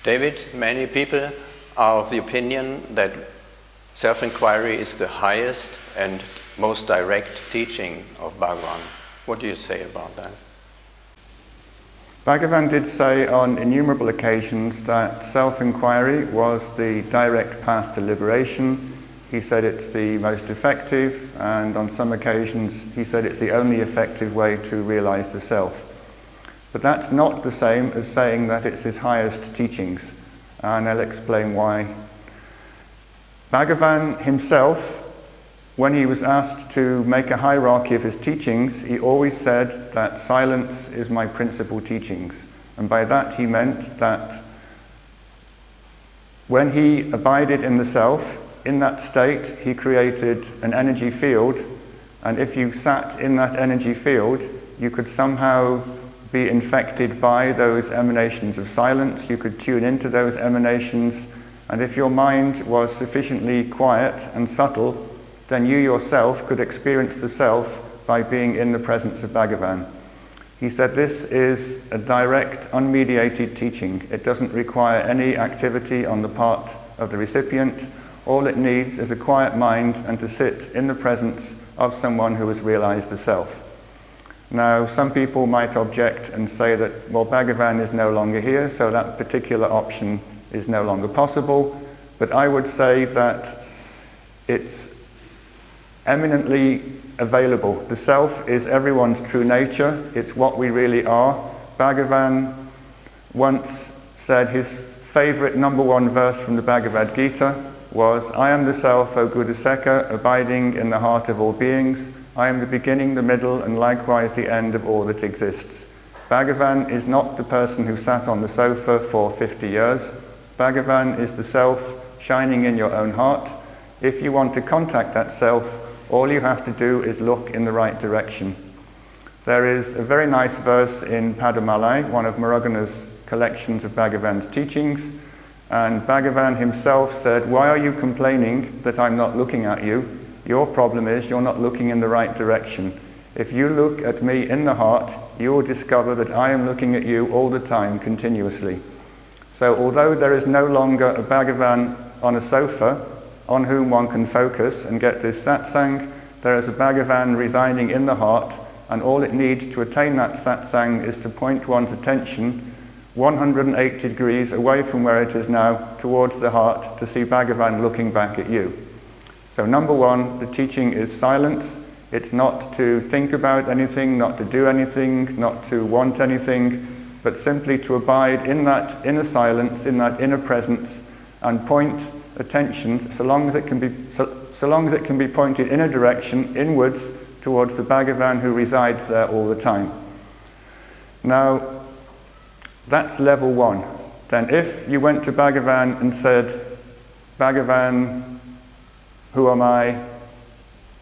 David, many people are of the opinion that self-inquiry is the highest and most direct teaching of Bhagavan. What do you say about that? Bhagavan did say on innumerable occasions that self-inquiry was the direct path to liberation. He said it's the most effective, and on some occasions he said it's the only effective way to realize the self. But that's not the same as saying that it's his highest teachings, and I'll explain why. Bhagavan himself, when he was asked to make a hierarchy of his teachings, he always said that silence is my principal teachings. And by that he meant that when he abided in the self, in that state he created an energy field, and if you sat in that energy field, you could somehow be infected by those emanations of silence, you could tune into those emanations, and if your mind was sufficiently quiet and subtle, then you yourself could experience the self by being in the presence of Bhagavan. He said this is a direct, unmediated teaching. It doesn't require any activity on the part of the recipient. All it needs is a quiet mind and to sit in the presence of someone who has realized the self. Now, some people might object and say that, well, Bhagavan is no longer here, so that particular option is no longer possible. But I would say that it's eminently available. The self is everyone's true nature. It's what we really are. Bhagavan once said his favorite number one verse from the Bhagavad Gita was, "I am the self, O Gudaseka, abiding in the heart of all beings. I am the beginning, the middle, and likewise the end of all that exists." Bhagavan is not the person who sat on the sofa for 50 years. Bhagavan is the self shining in your own heart. If you want to contact that self, all you have to do is look in the right direction. There is a very nice verse in Padamalai, one of Muruganu's collections of Bhagavan's teachings, and Bhagavan himself said, "Why are you complaining that I'm not looking at you? Your problem is you're not looking in the right direction. If you look at me in the heart, you will discover that I am looking at you all the time, continuously." So although there is no longer a Bhagavan on a sofa on whom one can focus and get this satsang, there is a Bhagavan residing in the heart, and all it needs to attain that satsang is to point one's attention 180 degrees away from where it is now towards the heart to see Bhagavan looking back at you. So number one, the teaching is silence. It's not to think about anything, not to do anything, not to want anything, but simply to abide in that inner silence, in that inner presence, and point attention, so long as it can be pointed in a direction, inwards, towards the Bhagavan who resides there all the time. Now, that's level one. Then if you went to Bhagavan and said, "Bhagavan, who am I?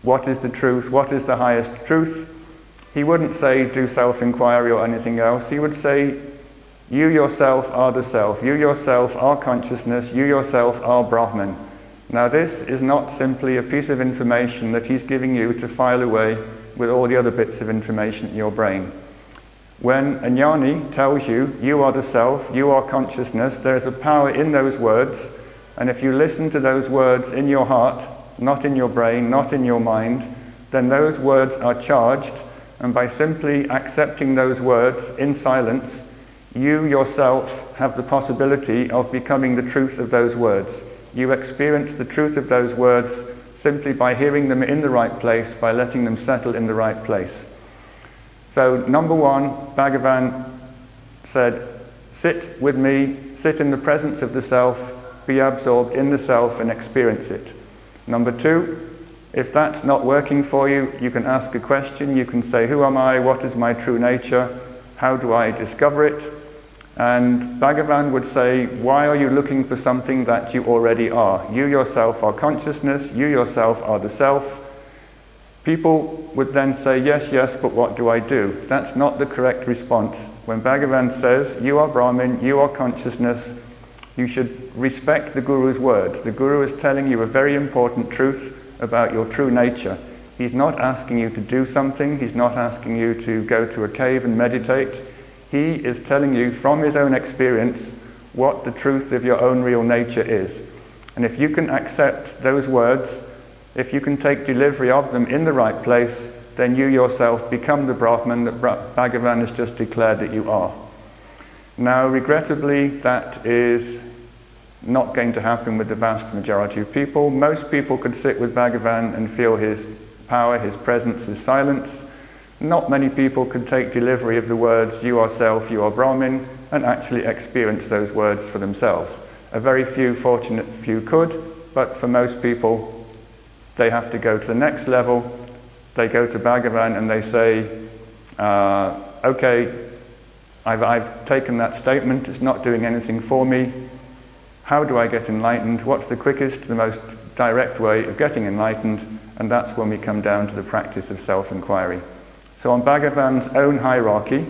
What is the truth? What is the highest truth?" He wouldn't say, "Do self-inquiry" or anything else. He would say, "You yourself are the self. You yourself are consciousness. You yourself are Brahman." Now this is not simply a piece of information that he's giving you to file away with all the other bits of information in your brain. When a jnani tells you, "You are the self, you are consciousness," there is a power in those words, and if you listen to those words in your heart, not in your brain, not in your mind, then those words are charged, and by simply accepting those words in silence, you yourself have the possibility of becoming the truth of those words. You experience the truth of those words simply by hearing them in the right place, by letting them settle in the right place. So number one, Bhagavan said, "Sit with me, sit in the presence of the self, be absorbed in the self and experience it." Number two, if that's not working for you, you can ask a question. You can say, "Who am I? What is my true nature? How do I discover it?" And Bhagavan would say, "Why are you looking for something that you already are? You yourself are consciousness, you yourself are the self." People would then say, "Yes, yes, but what do I do?" That's not the correct response. When Bhagavan says, "You are Brahman, you are consciousness," you should respect the Guru's words. The Guru is telling you a very important truth about your true nature. He's not asking you to do something. He's not asking you to go to a cave and meditate. He is telling you from his own experience what the truth of your own real nature is. And if you can accept those words, if you can take delivery of them in the right place, then you yourself become the Brahman that Bhagavan has just declared that you are. Now, regrettably, that is not going to happen with the vast majority of people. Most people could sit with Bhagavan and feel his power, his presence, his silence. Not many people could take delivery of the words, you are self, you are Brahmin, and actually experience those words for themselves. A very few, fortunate few could, but for most people, they have to go to the next level. They go to Bhagavan and they say, okay, I've taken that statement, it's not doing anything for me. How do I get enlightened? What's the quickest, the most direct way of getting enlightened? And that's when we come down to the practice of self-inquiry. So on Bhagavan's own hierarchy,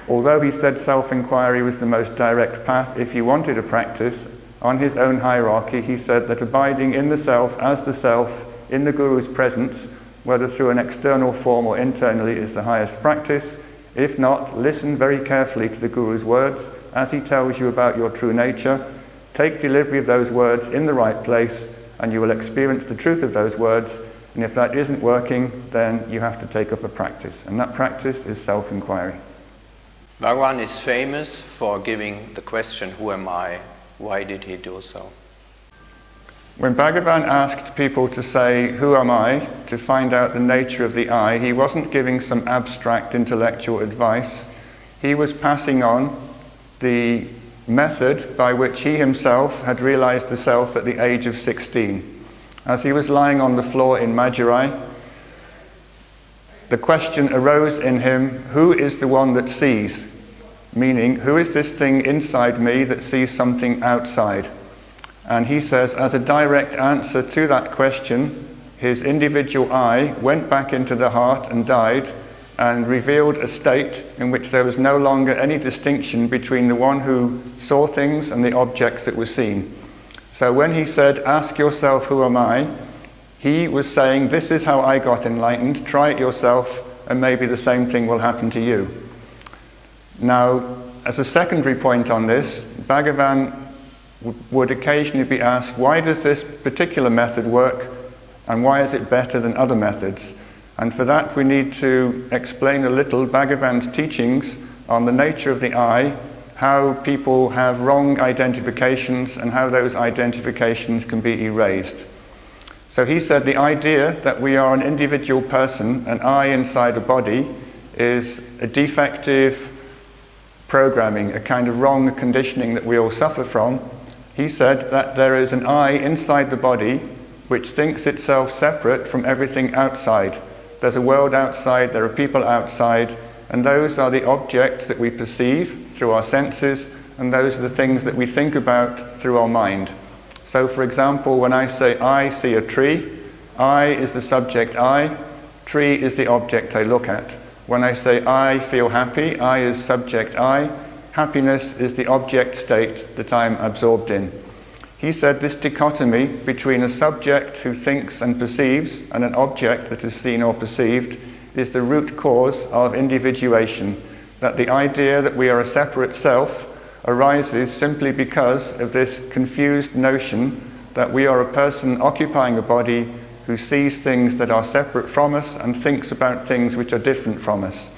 although he said self-inquiry was the most direct path, if you wanted a practice, on his own hierarchy he said that abiding in the self, as the self, in the Guru's presence, whether through an external form or internally, is the highest practice. If not, listen very carefully to the Guru's words as he tells you about your true nature. Take delivery of those words in the right place and you will experience the truth of those words. And if that isn't working, then you have to take up a practice. And that practice is self-inquiry. Bhagavan is famous for giving the question, who am I? Why did he do so? When Bhagavan asked people to say, who am I, to find out the nature of the I, he wasn't giving some abstract intellectual advice. He was passing on the method by which he himself had realized the self at the age of 16. As he was lying on the floor in Madurai, the question arose in him, who is the one that sees? Meaning, who is this thing inside me that sees something outside? And he says, as a direct answer to that question, his individual I went back into the heart and died and revealed a state in which there was no longer any distinction between the one who saw things and the objects that were seen. So when he said, ask yourself, who am I? He was saying, this is how I got enlightened, try it yourself, and maybe the same thing will happen to you. Now, as a secondary point on this, Bhagavan would occasionally be asked, why does this particular method work, and why is it better than other methods? And for that we need to explain a little Bhagavan's teachings on the nature of the I, how people have wrong identifications and how those identifications can be erased. So he said the idea that we are an individual person, an I inside a body, is a defective programming, a kind of wrong conditioning that we all suffer from. He said that there is an I inside the body which thinks itself separate from everything outside. There's a world outside, there are people outside, and those are the objects that we perceive through our senses, and those are the things that we think about through our mind. So for example, when I say I see a tree, I is the subject I, tree is the object I look at. When I say I feel happy, I is subject I, happiness is the object state that I'm absorbed in. He said this dichotomy between a subject who thinks and perceives and an object that is seen or perceived is the root cause of individuation, that the idea that we are a separate self arises simply because of this confused notion that we are a person occupying a body who sees things that are separate from us and thinks about things which are different from us.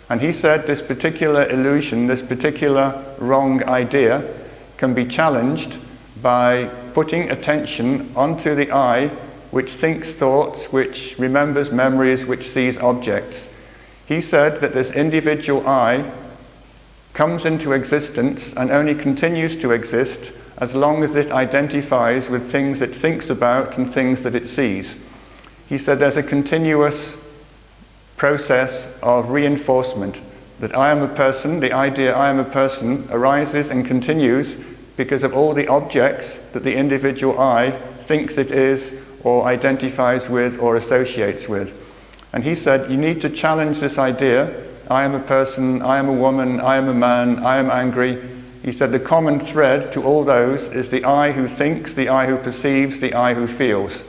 And he said this particular illusion, this particular wrong idea can be challenged by putting attention onto the I, which thinks thoughts, which remembers memories, which sees objects. He said that this individual I comes into existence and only continues to exist as long as it identifies with things it thinks about and things that it sees. He said there's a continuous process of reinforcement, that I am a person, the idea I am a person arises and continues because of all the objects that the individual I thinks it is or identifies with or associates with. And he said you need to challenge this idea, I am a person, I am a woman, I am a man, I am angry. He said the common thread to all those is the I who thinks, the I who perceives, the I who feels.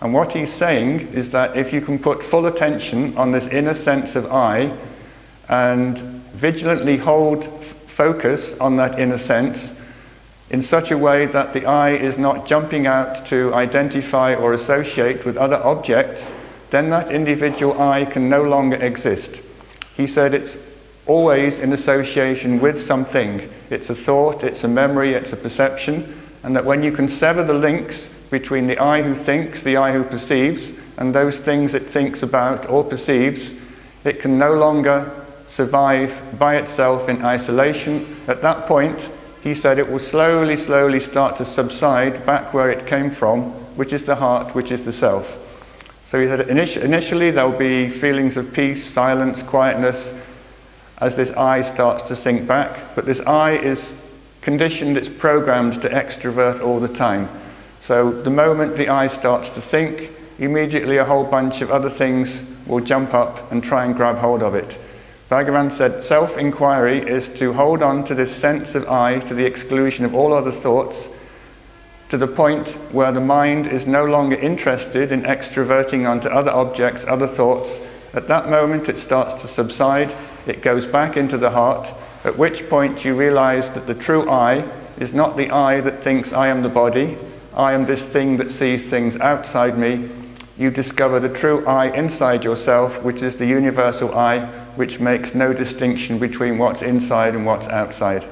And what he's saying is that if you can put full attention on this inner sense of I and vigilantly hold focus on that inner sense in such a way that the I is not jumping out to identify or associate with other objects, then that individual I can no longer exist. He said it's always in association with something. It's a thought, it's a memory, it's a perception, and that when you can sever the links between the I who thinks, the I who perceives, and those things it thinks about or perceives, it can no longer survive by itself in isolation. At that point, he said it will slowly start to subside back where it came from, which is the heart, which is the self. So he said initially there'll be feelings of peace, silence, quietness as this I starts to sink back, but this I is conditioned, it's programmed to extrovert all the time. So the moment the I starts to think, immediately a whole bunch of other things will jump up and try and grab hold of it. Bhagavan said self-inquiry is to hold on to this sense of I to the exclusion of all other thoughts, to the point where the mind is no longer interested in extroverting onto other objects, other thoughts. At that moment it starts to subside, it goes back into the heart, at which point you realize that the true I is not the I that thinks I am the body, I am this thing that sees things outside me. You discover the true I inside yourself, which is the universal I, which makes no distinction between what's inside and what's outside.